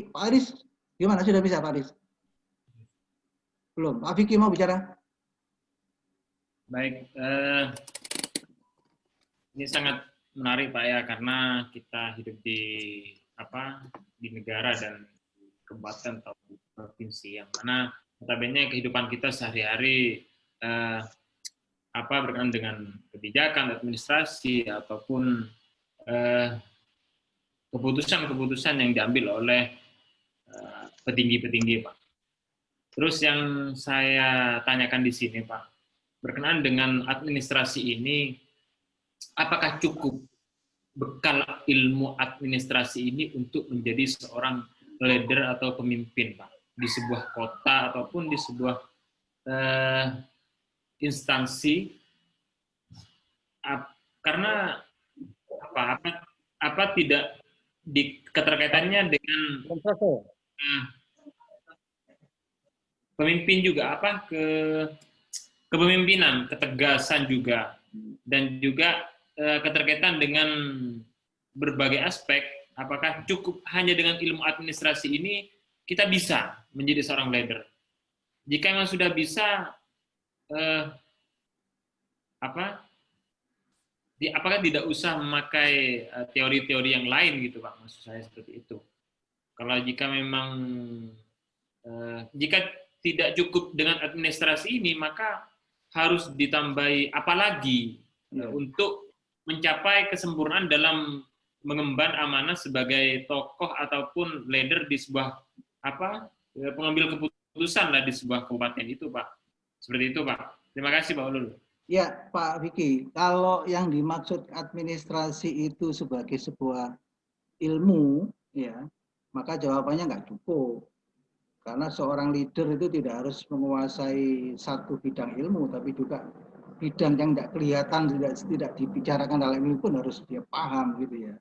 Pak Aris, gimana sudah bisa Pak Aris? Belum. Pak Vicky mau bicara? Baik, ini sangat menarik Pak ya, karena kita hidup di negara dan kabupaten atau provinsi yang mana notabene kehidupan kita sehari-hari berkenaan dengan kebijakan, administrasi ataupun keputusan-keputusan yang diambil oleh petinggi-petinggi Pak. Terus yang saya tanyakan di sini Pak, berkenaan dengan administrasi ini, apakah cukup bekal ilmu administrasi ini untuk menjadi seorang leader atau pemimpin, Pak, di sebuah kota ataupun di sebuah instansi? Karena apa tidak keterkaitannya dengan pemimpin juga, kepemimpinan, ketegasan juga, dan juga keterkaitan dengan berbagai aspek. Apakah cukup hanya dengan ilmu administrasi ini kita bisa menjadi seorang leader? Jika memang sudah bisa, apakah tidak usah memakai teori-teori yang lain gitu Pak? Maksud saya seperti itu. Kalau jika memang jika tidak cukup dengan administrasi ini, maka harus ditambahi apalagi untuk mencapai kesempurnaan dalam mengemban amanah sebagai tokoh ataupun leader di sebuah pengambil keputusan lah di sebuah kabupaten itu Pak. Seperti itu Pak. Terima kasih Pak Ulul. Ya Pak Vicky, kalau yang dimaksud administrasi itu sebagai sebuah ilmu, ya, maka jawabannya nggak cukup. Karena seorang leader itu tidak harus menguasai satu bidang ilmu, tapi juga bidang yang tidak kelihatan, tidak dibicarakan dalam ilmu pun harus dia paham gitu ya.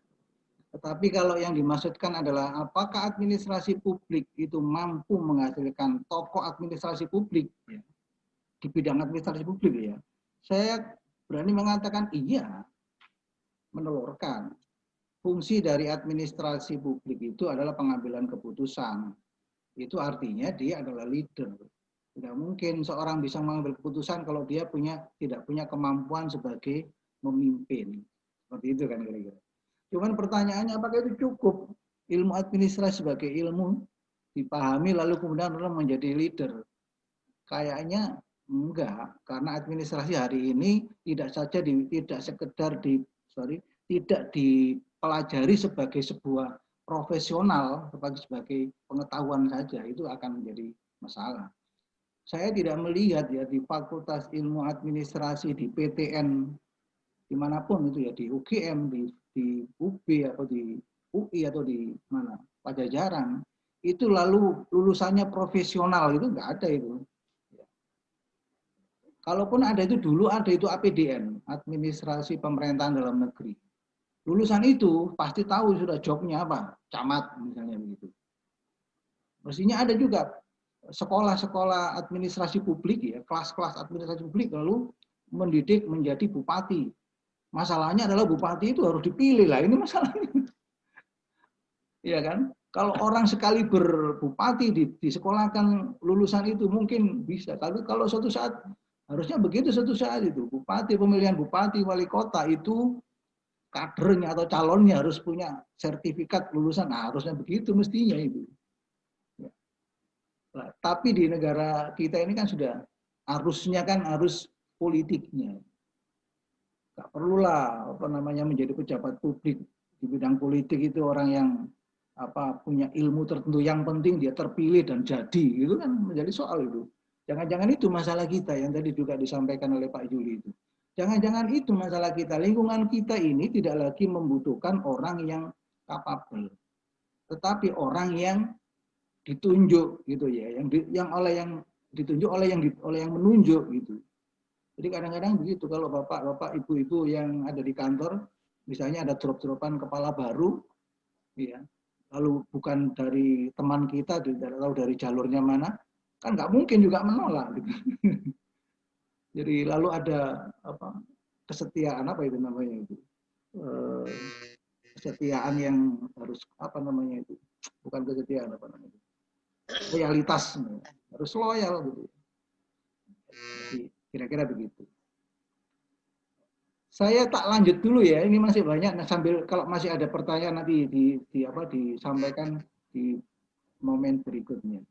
Tetapi kalau yang dimaksudkan adalah apakah administrasi publik itu mampu menghasilkan tokoh administrasi publik ya, di bidang administrasi publik ya, saya berani mengatakan iya, menelurkan. Fungsi dari administrasi publik itu adalah pengambilan keputusan. Itu artinya dia adalah leader. Tidak mungkin seorang bisa mengambil keputusan kalau dia tidak punya kemampuan sebagai memimpin. Seperti itu kan kira-kira. Cuman pertanyaannya apakah itu cukup ilmu administrasi sebagai ilmu dipahami lalu kemudian menjadi leader? Kayaknya enggak, karena administrasi hari ini tidak dipelajari sebagai sebuah profesional, sebagai pengetahuan saja, itu akan menjadi masalah. Saya tidak melihat ya di Fakultas Ilmu Administrasi, di PTN, dimanapun itu ya, di UGM, di UB atau di UI atau di mana Pajajaran, itu lalu lulusannya profesional, itu enggak ada itu. Kalaupun ada itu dulu ada itu APDN, Administrasi Pemerintahan Dalam Negeri. Lulusan itu pasti tahu sudah jobnya apa, camat misalnya begitu. Mestinya ada juga sekolah-sekolah administrasi publik ya, kelas-kelas administrasi publik lalu mendidik menjadi bupati. Masalahnya adalah bupati itu harus dipilih lah, ini masalahnya. Iya kan? Kalau orang sekali berbupati disekolahkan lulusan itu mungkin bisa. Tapi kalau suatu saat harusnya begitu suatu saat itu bupati, pemilihan bupati, wali kota itu kadernya atau calonnya harus punya sertifikat lulusan. Nah, harusnya begitu mestinya itu. Ya. Nah, tapi di negara kita ini kan sudah harusnya kan harus politiknya. Gak perlulah menjadi pejabat publik di bidang politik itu orang yang punya ilmu tertentu, yang penting dia terpilih dan jadi, itu kan menjadi soal itu. Jangan-jangan itu masalah kita yang tadi juga disampaikan oleh Pak Juli itu. Jangan-jangan itu masalah kita. Lingkungan kita ini tidak lagi membutuhkan orang yang kapabel, tetapi orang yang ditunjuk gitu ya, yang ditunjuk oleh yang menunjuk gitu. Jadi kadang-kadang begitu kalau bapak-bapak, ibu-ibu yang ada di kantor, misalnya ada drop-dropan kepala baru, ya, lalu bukan dari teman kita, tidak tahu dari jalurnya mana, kan nggak mungkin juga menolak. Gitu. Jadi lalu ada kesetiaan itu namanya itu, kesetiaan yang harus itu bukan kesetiaan apa namanya, loyalitas, harus loyal gitu. Jadi, kira-kira begitu. Saya tak lanjut dulu ya, ini masih banyak. Nah, sambil kalau masih ada pertanyaan nanti disampaikan di momen berikutnya.